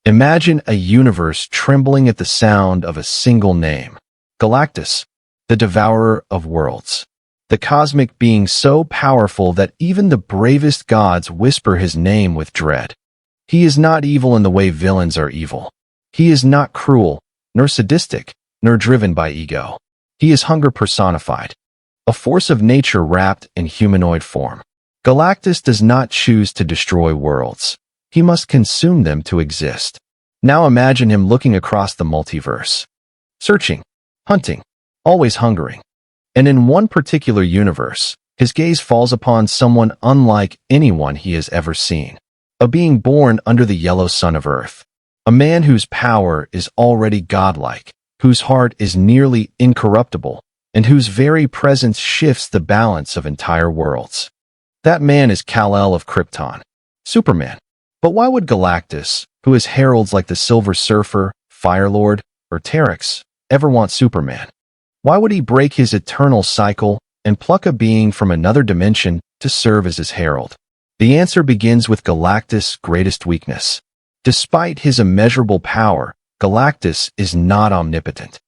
Imagine a universe trembling at the sound of a single name. Galactus, the Devourer of Worlds. The cosmic being so powerful that even the bravest gods whisper his name with dread. He is not evil in the way villains are evil. He is not cruel, nor sadistic, nor driven by ego. He is hunger personified, a force of nature wrapped in humanoid form. Galactus does not choose to destroy worlds. He must consume them to exist. Now imagine him looking across the multiverse. Searching, hunting, always hungering. And in one particular universe, his gaze falls upon someone unlike anyone he has ever seen. A being born under the yellow sun of Earth. A man whose power is already godlike, whose heart is nearly incorruptible, and whose very presence shifts the balance of entire worlds. That man is Kal-El of Krypton, Superman. But why would Galactus, who has heralds like the Silver Surfer, Firelord, or Terex, ever want Superman? Why would he break his eternal cycle and pluck a being from another dimension to serve as his herald? The answer begins with Galactus' greatest weakness. Despite his immeasurable power, Galactus is not omnipotent.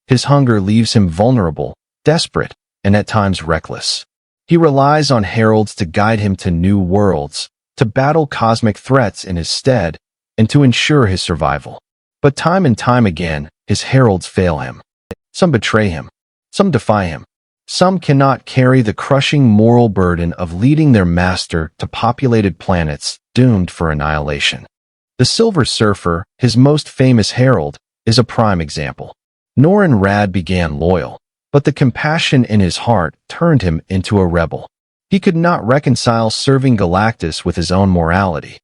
His hunger leaves him vulnerable, desperate, and at times reckless. He relies on heralds to guide him to new worlds, to battle cosmic threats in his stead, and to ensure his survival. But time and time again, his heralds fail him. Some betray him. Some defy him. Some cannot carry the crushing moral burden of leading their master to populated planets doomed for annihilation. The Silver Surfer, his most famous herald, is a prime example. Norrin Radd began loyal, but the compassion in his heart turned him into a rebel. He could not reconcile serving Galactus with his own morality.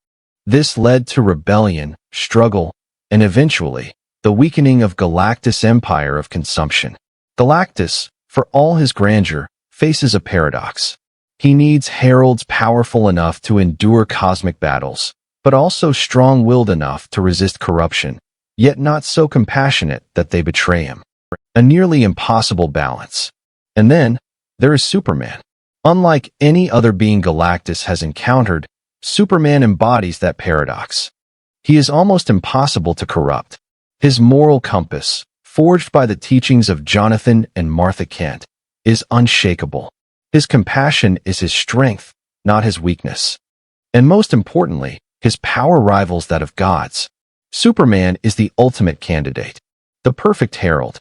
This led to rebellion, struggle, and eventually, the weakening of Galactus' empire of consumption. Galactus, for all his grandeur, faces a paradox. He needs heralds powerful enough to endure cosmic battles, but also strong-willed enough to resist corruption, yet not so compassionate that they betray him. A nearly impossible balance. And then, there is Superman. Unlike any other being Galactus has encountered, Superman embodies that paradox. He is almost impossible to corrupt. His moral compass, forged by the teachings of Jonathan and Martha Kent, is unshakable. His compassion is his strength, not his weakness. And most importantly, his power rivals that of gods. Superman is the ultimate candidate, the perfect herald.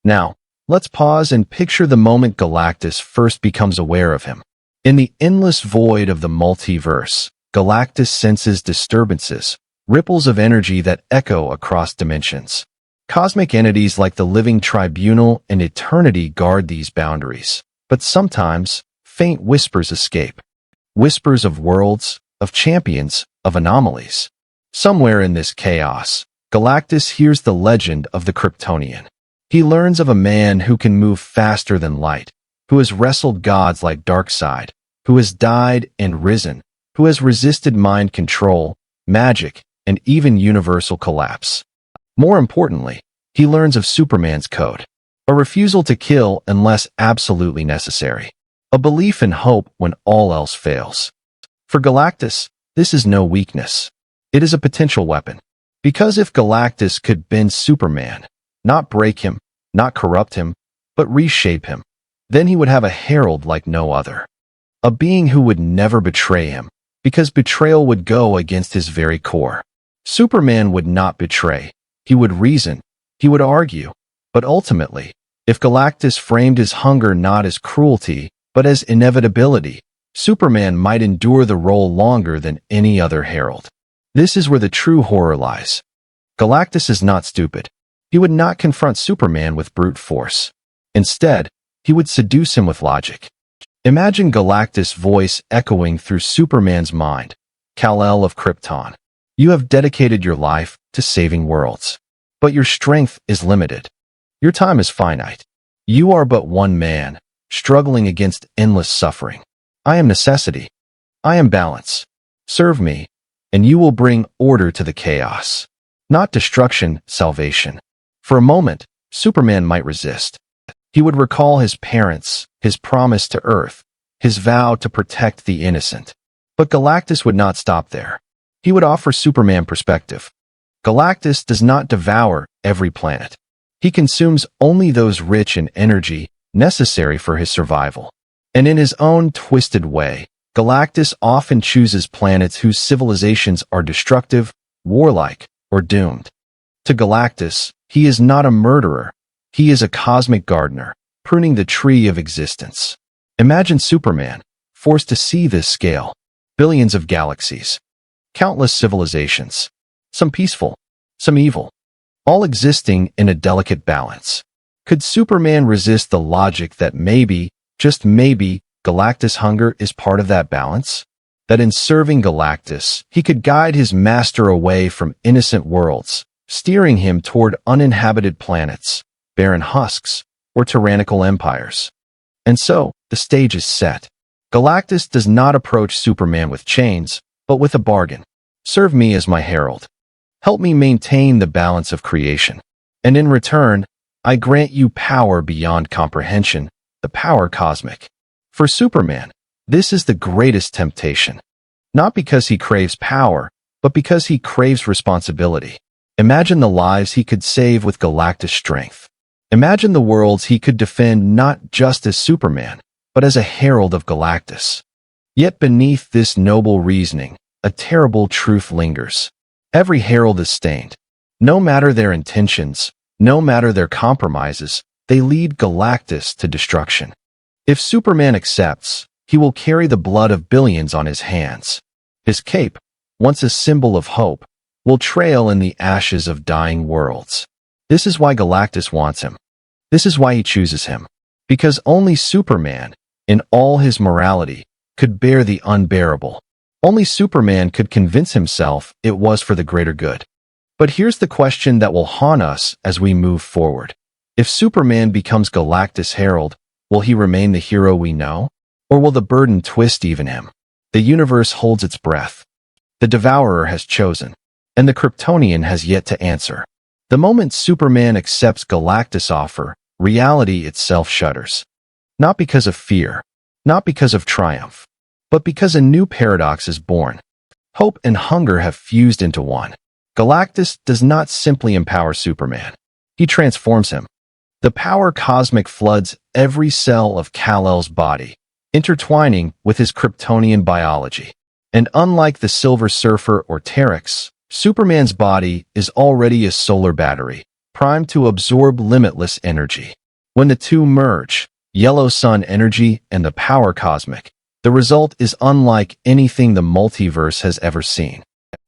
Now, let's pause and picture the moment Galactus first becomes aware of him. In the endless void of the multiverse, Galactus senses disturbances, ripples of energy that echo across dimensions. Cosmic entities like the Living Tribunal and Eternity guard these boundaries, but sometimes, faint whispers escape. Whispers of worlds, of champions, of anomalies. Somewhere in this chaos, Galactus hears the legend of the Kryptonian. He learns of a man who can move faster than light, who has wrestled gods like Darkseid, who has died and risen, who has resisted mind control, magic, and even universal collapse. More importantly, he learns of Superman's code, a refusal to kill unless absolutely necessary, a belief in hope when all else fails. For Galactus, this is no weakness. It is a potential weapon. Because if Galactus could bend Superman, not break him, not corrupt him, but reshape him, then he would have a herald like no other. A being who would never betray him, because betrayal would go against his very core. Superman would not betray. He would reason. He would argue. But ultimately, if Galactus framed his hunger not as cruelty, but as inevitability, Superman might endure the role longer than any other herald. This is where the true horror lies. Galactus is not stupid. He would not confront Superman with brute force. Instead, he would seduce him with logic. Imagine Galactus' voice echoing through Superman's mind. Kal-El of Krypton. You have dedicated your life to saving worlds. But your strength is limited. Your time is finite. You are but one man, struggling against endless suffering. I am necessity. I am balance. Serve me, and you will bring order to the chaos. Not destruction, salvation. For a moment, Superman might resist. He would recall his parents, his promise to Earth, his vow to protect the innocent. But Galactus would not stop there. He would offer Superman perspective. Galactus does not devour every planet. He consumes only those rich in energy necessary for his survival. And in his own twisted way, Galactus often chooses planets whose civilizations are destructive, warlike, or doomed. To Galactus, he is not a murderer. He is a cosmic gardener, pruning the tree of existence. Imagine Superman, forced to see this scale. Billions of galaxies. Countless civilizations. Some peaceful, some evil. All existing in a delicate balance. Could Superman resist the logic that maybe, just maybe, Galactus' hunger is part of that balance? That in serving Galactus, he could guide his master away from innocent worlds, steering him toward uninhabited planets, barren husks, or tyrannical empires. And so, the stage is set. Galactus does not approach Superman with chains, but with a bargain. Serve me as my herald. Help me maintain the balance of creation. And in return, I grant you power beyond comprehension, the power cosmic. For Superman, this is the greatest temptation. Not because he craves power, but because he craves responsibility. Imagine the lives he could save with Galactus' strength. Imagine the worlds he could defend not just as Superman, but as a herald of Galactus. Yet beneath this noble reasoning, a terrible truth lingers. Every herald is stained. No matter their intentions, no matter their compromises, they lead Galactus to destruction. If Superman accepts, he will carry the blood of billions on his hands. His cape, once a symbol of hope, will trail in the ashes of dying worlds. This is why Galactus wants him. This is why he chooses him. Because only Superman, in all his morality, could bear the unbearable. Only Superman could convince himself it was for the greater good. But here's the question that will haunt us as we move forward. If Superman becomes Galactus' herald, will he remain the hero we know? Or will the burden twist even him? The universe holds its breath. The Devourer has chosen, and the Kryptonian has yet to answer. The moment Superman accepts Galactus' offer, reality itself shudders. Not because of fear, not because of triumph, but because a new paradox is born. Hope and hunger have fused into one. Galactus does not simply empower Superman. He transforms him. The power cosmic floods every cell of Kal-El's body, intertwining with his Kryptonian biology. And unlike the Silver Surfer or Terex, Superman's body is already a solar battery, primed to absorb limitless energy. When the two merge, yellow sun energy and the power cosmic, the result is unlike anything the multiverse has ever seen.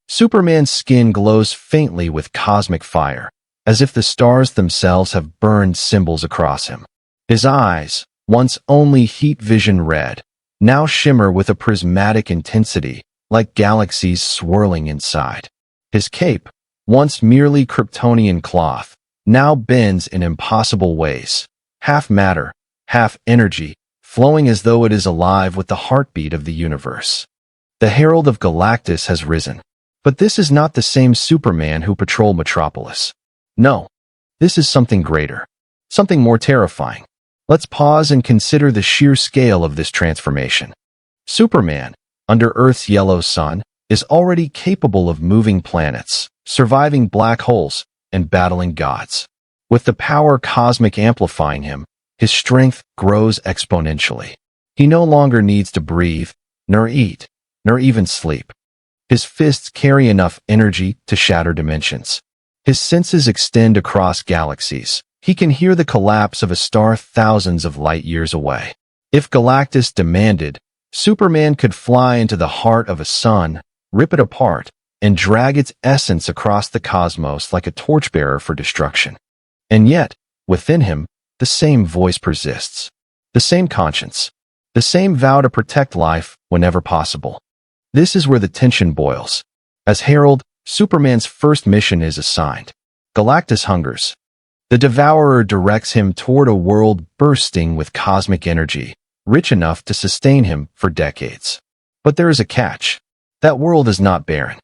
Superman's skin glows faintly with cosmic fire, as if the stars themselves have burned symbols across him. His eyes, once only heat vision red, now shimmer with a prismatic intensity, like galaxies swirling inside. His cape, once merely Kryptonian cloth, now bends in impossible ways, half matter, half energy, flowing as though it is alive with the heartbeat of the universe. The Herald of Galactus has risen. But this is not the same Superman who patrolled Metropolis. No, this is something greater, something more terrifying. Let's pause and consider the sheer scale of this transformation. Superman, under Earth's yellow sun, is already capable of moving planets, surviving black holes, and battling gods. With the power cosmic amplifying him, his strength grows exponentially. He no longer needs to breathe, nor eat, nor even sleep. His fists carry enough energy to shatter dimensions. His senses extend across galaxies. He can hear the collapse of a star thousands of light years away. If Galactus demanded, Superman could fly into the heart of a sun, rip it apart, and drag its essence across the cosmos like a torchbearer for destruction. And yet, within him, the same voice persists. The same conscience. The same vow to protect life whenever possible. This is where the tension boils. As Herald, Superman's first mission is assigned. Galactus hungers. The Devourer directs him toward a world bursting with cosmic energy, rich enough to sustain him for decades. But there is a catch. That world is not barren.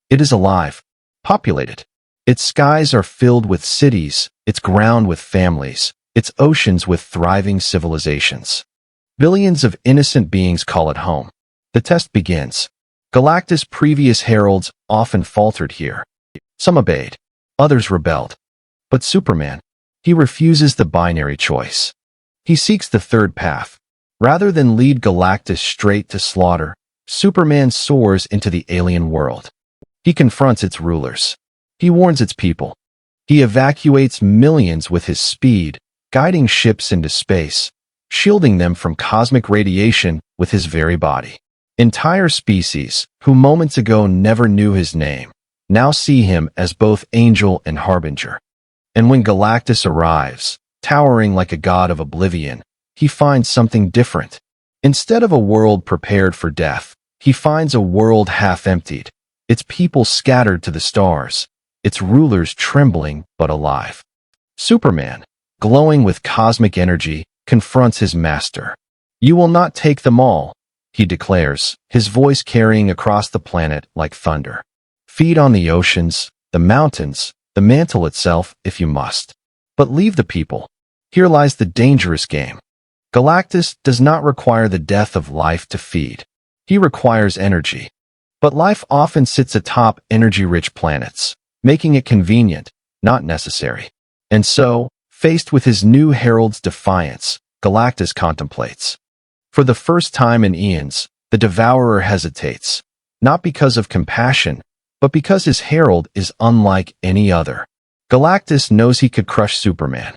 It is alive, populated. Its skies are filled with cities, its ground with families, its oceans with thriving civilizations. Billions of innocent beings call it home. The test begins. Galactus' previous heralds often faltered here. Some obeyed. Others rebelled. But Superman, he refuses the binary choice. He seeks the third path. Rather than lead Galactus straight to slaughter, Superman soars into the alien world. He confronts its rulers. He warns its people. He evacuates millions with his speed, guiding ships into space, shielding them from cosmic radiation with his very body. Entire species, who moments ago never knew his name, now see him as both angel and harbinger. And when Galactus arrives, towering like a god of oblivion, he finds something different. Instead of a world prepared for death, he finds a world half-emptied, its people scattered to the stars, its rulers trembling but alive. Superman, glowing with cosmic energy, confronts his master. "You will not take them all," he declares, his voice carrying across the planet like thunder. "Feed on the oceans, the mountains, the mantle itself if you must. But leave the people. Here lies the dangerous game. Galactus does not require the death of life to feed. He requires energy. But life often sits atop energy-rich planets, making it convenient, not necessary. And so, faced with his new herald's defiance, Galactus contemplates. For the first time in eons, the Devourer hesitates, not because of compassion, but because his herald is unlike any other. Galactus knows he could crush Superman,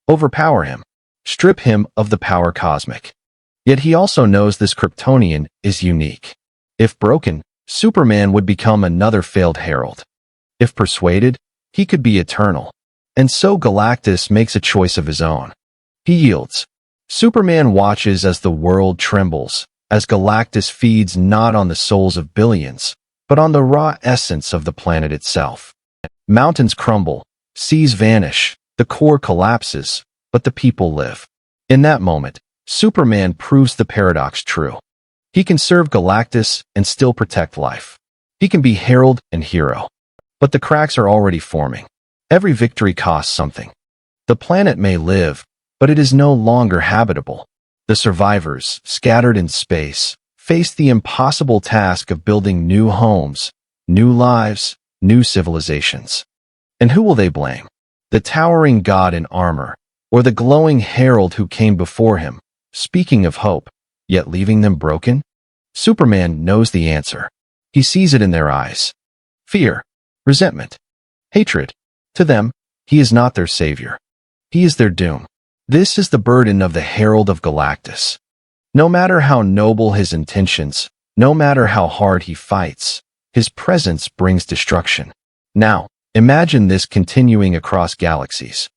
overpower him, strip him of the power cosmic. Yet he also knows this Kryptonian is unique. If broken, Superman would become another failed herald. If persuaded, he could be eternal. And so Galactus makes a choice of his own. He yields. Superman watches as the world trembles, as Galactus feeds not on the souls of billions, but on the raw essence of the planet itself. Mountains crumble, seas vanish, the core collapses, but the people live. In that moment, Superman proves the paradox true. He can serve Galactus and still protect life. He can be herald and hero. But the cracks are already forming. Every victory costs something. The planet may live, but it is no longer habitable. The survivors, scattered in space, face the impossible task of building new homes, new lives, new civilizations. And who will they blame? The towering god in armor, or the glowing herald who came before him, speaking of hope, yet leaving them broken? Superman knows the answer. He sees it in their eyes. Fear, resentment, hatred. To them, he is not their savior. He is their doom. This is the burden of the Herald of Galactus. No matter how noble his intentions, no matter how hard he fights, his presence brings destruction. Now, imagine this continuing across galaxies.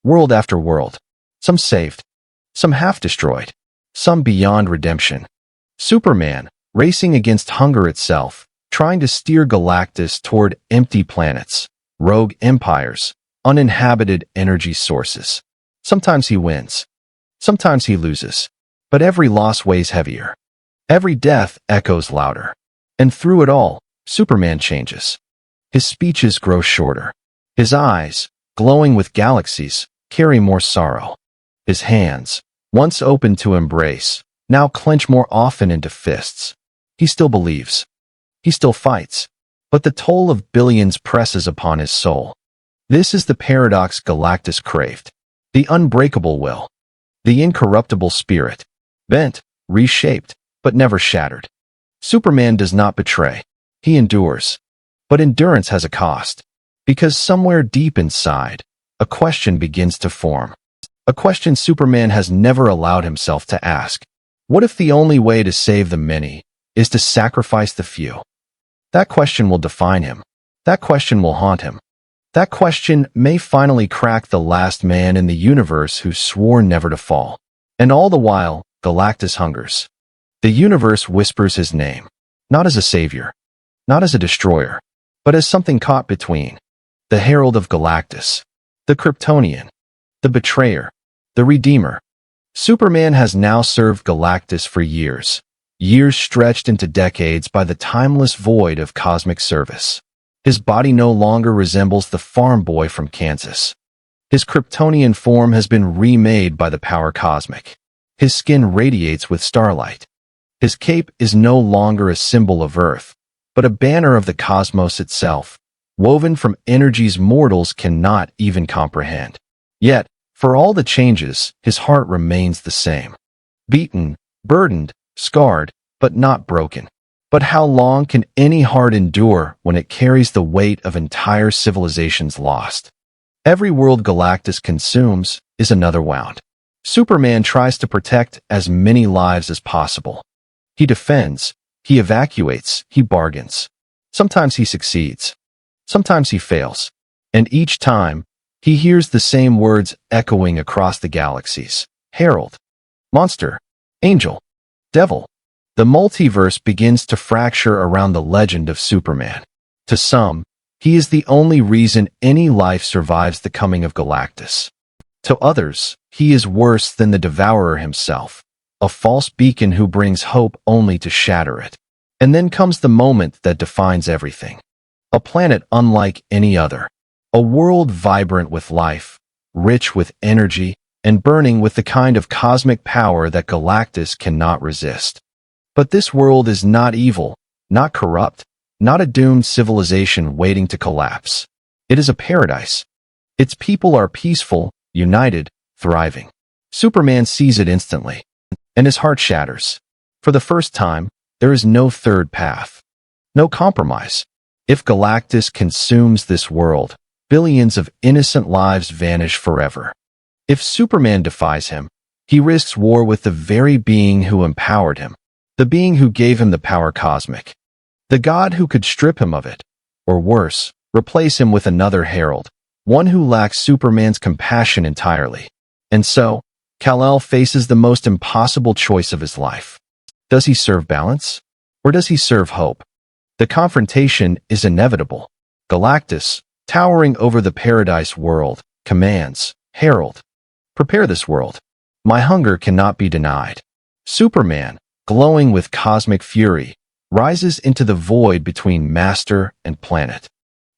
World after world. Some saved. Some half destroyed. Some beyond redemption. Superman, racing against hunger itself, trying to steer Galactus toward empty planets, rogue empires, uninhabited energy sources. Sometimes he wins. Sometimes he loses. But every loss weighs heavier. Every death echoes louder. And through it all, Superman changes. His speeches grow shorter. His eyes, glowing with galaxies, carry more sorrow. His hands, once open to embrace, now clench more often into fists. He still believes. He still fights. But the toll of billions presses upon his soul. This is the paradox Galactus craved. The unbreakable will. The incorruptible spirit. Bent, reshaped, but never shattered. Superman does not betray. He endures. But endurance has a cost. Because somewhere deep inside, a question begins to form. A question Superman has never allowed himself to ask. What if the only way to save the many is to sacrifice the few? That question will define him. That question will haunt him. That question may finally crack the last man in the universe who swore never to fall. And all the while, Galactus hungers. The universe whispers his name, not as a savior, not as a destroyer, but as something caught between. The Herald of Galactus, the Kryptonian, the betrayer, the redeemer. Superman has now served Galactus for years, years stretched into decades by the timeless void of cosmic service. His body no longer resembles the farm boy from Kansas. His Kryptonian form has been remade by the power cosmic. His skin radiates with starlight. His cape is no longer a symbol of Earth, but a banner of the cosmos itself, woven from energies mortals cannot even comprehend. Yet, for all the changes, his heart remains the same. Beaten, burdened, scarred, but not broken. But how long can any heart endure when it carries the weight of entire civilizations lost? Every world Galactus consumes is another wound. Superman tries to protect as many lives as possible. He defends, he evacuates, he bargains. Sometimes he succeeds. Sometimes he fails. And each time, he hears the same words echoing across the galaxies. Herald, monster, angel, devil. The multiverse begins to fracture around the legend of Superman. To some, he is the only reason any life survives the coming of Galactus. To others, he is worse than the Devourer himself, a false beacon who brings hope only to shatter it. And then comes the moment that defines everything. A planet unlike any other. A world vibrant with life, rich with energy, and burning with the kind of cosmic power that Galactus cannot resist. But this world is not evil, not corrupt, not a doomed civilization waiting to collapse. It is a paradise. Its people are peaceful, united, thriving. Superman sees it instantly, and his heart shatters. For the first time, there is no third path. No compromise. If Galactus consumes this world, billions of innocent lives vanish forever. If Superman defies him, he risks war with the very being who empowered him. The being who gave him the power cosmic. The god who could strip him of it, or worse, replace him with another Herald, one who lacks Superman's compassion entirely. And so, Kal-El faces the most impossible choice of his life. Does he serve balance? Or does he serve hope? The confrontation is inevitable. Galactus, towering over the paradise world, commands, Herald, prepare this world. My hunger cannot be denied. Superman, glowing with cosmic fury, rises into the void between master and planet.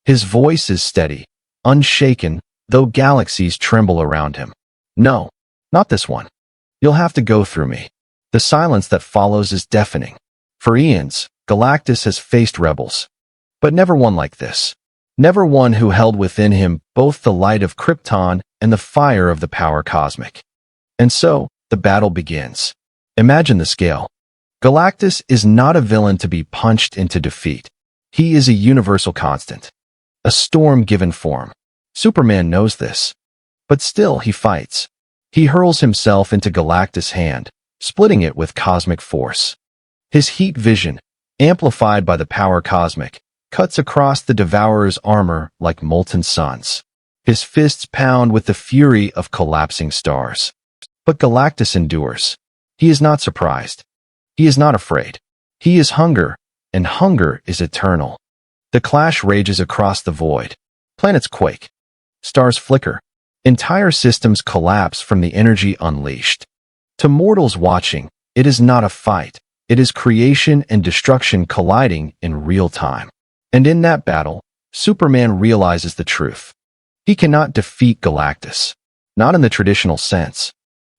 His voice is steady, unshaken, though galaxies tremble around him. No, not this one. You'll have to go through me. The silence that follows is deafening. For eons, Galactus has faced rebels. But never one like this. Never one who held within him both the light of Krypton and the fire of the power cosmic. And so, the battle begins. Imagine the scale. Galactus is not a villain to be punched into defeat. He is a universal constant. A storm given form. Superman knows this. But still he fights. He hurls himself into Galactus' hand, splitting it with cosmic force. His heat vision, amplified by the power cosmic, cuts across the Devourer's armor like molten suns. His fists pound with the fury of collapsing stars. But Galactus endures. He is not surprised. He is not afraid. He is hunger, and hunger is eternal. The clash rages across the void. Planets quake. Stars flicker. Entire systems collapse from the energy unleashed. To mortals watching, it is not a fight. It is creation and destruction colliding in real time. And in that battle, Superman realizes the truth. He cannot defeat Galactus. Not in the traditional sense.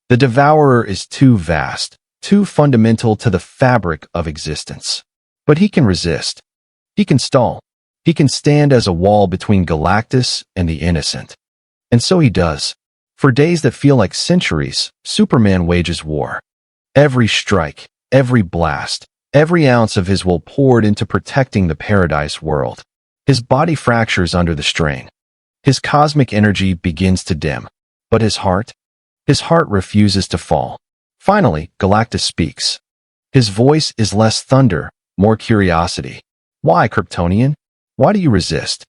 The Devourer is too vast, too fundamental to the fabric of existence. But he can resist. He can stall. He can stand as a wall between Galactus and the innocent. And so he does. For days that feel like centuries, Superman wages war. Every strike, every blast, every ounce of his will poured into protecting the paradise world. His body fractures under the strain. His cosmic energy begins to dim. But his heart refuses to fall. Finally, Galactus speaks. His voice is less thunder, more curiosity. Why, Kryptonian? Why do you resist?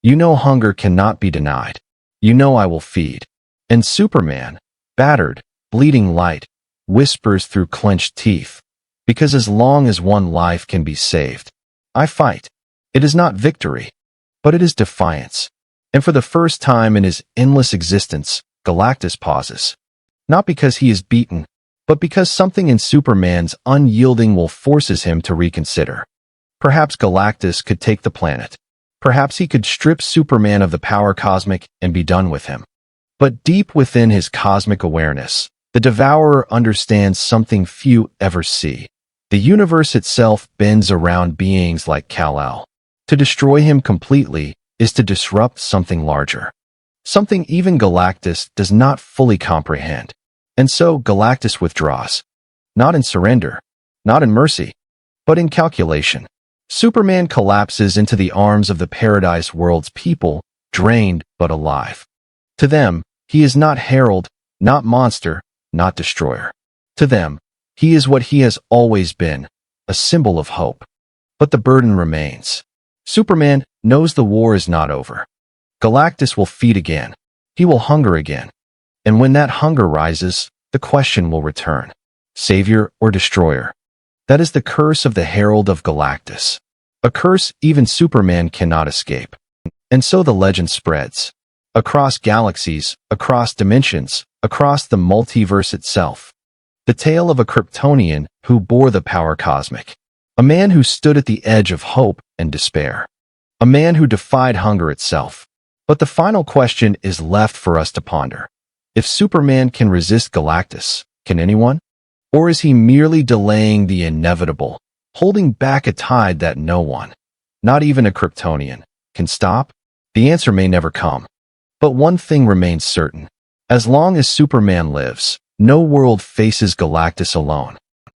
You know hunger cannot be denied. You know I will feed. And Superman, battered, bleeding light, whispers through clenched teeth. Because as long as one life can be saved, I fight. It is not victory, but it is defiance. And for the first time in his endless existence, Galactus pauses. Not because he is beaten, but because something in Superman's unyielding will forces him to reconsider. Perhaps Galactus could take the planet. Perhaps he could strip Superman of the power cosmic and be done with him. But deep within his cosmic awareness, the Devourer understands something few ever see. The universe itself bends around beings like Kal-El. To destroy him completely is to disrupt something larger. Something even Galactus does not fully comprehend. And so Galactus withdraws. Not in surrender, not in mercy, but in calculation. Superman collapses into the arms of the Paradise World's people, drained but alive. To them, he is not herald, not monster, not destroyer. To them, he is what he has always been, a symbol of hope. But the burden remains. Superman knows the war is not over. Galactus will feed again. He will hunger again. And when that hunger rises, the question will return. Savior or destroyer? That is the curse of the Herald of Galactus. A curse even Superman cannot escape. And so the legend spreads. Across galaxies, across dimensions, across the multiverse itself. The tale of a Kryptonian who bore the power cosmic. A man who stood at the edge of hope and despair. A man who defied hunger itself. But the final question is left for us to ponder. If Superman can resist Galactus, can anyone? Or is he merely delaying the inevitable, holding back a tide that no one, not even a Kryptonian, can stop? The answer may never come. But one thing remains certain. As long as Superman lives, no world faces Galactus alone.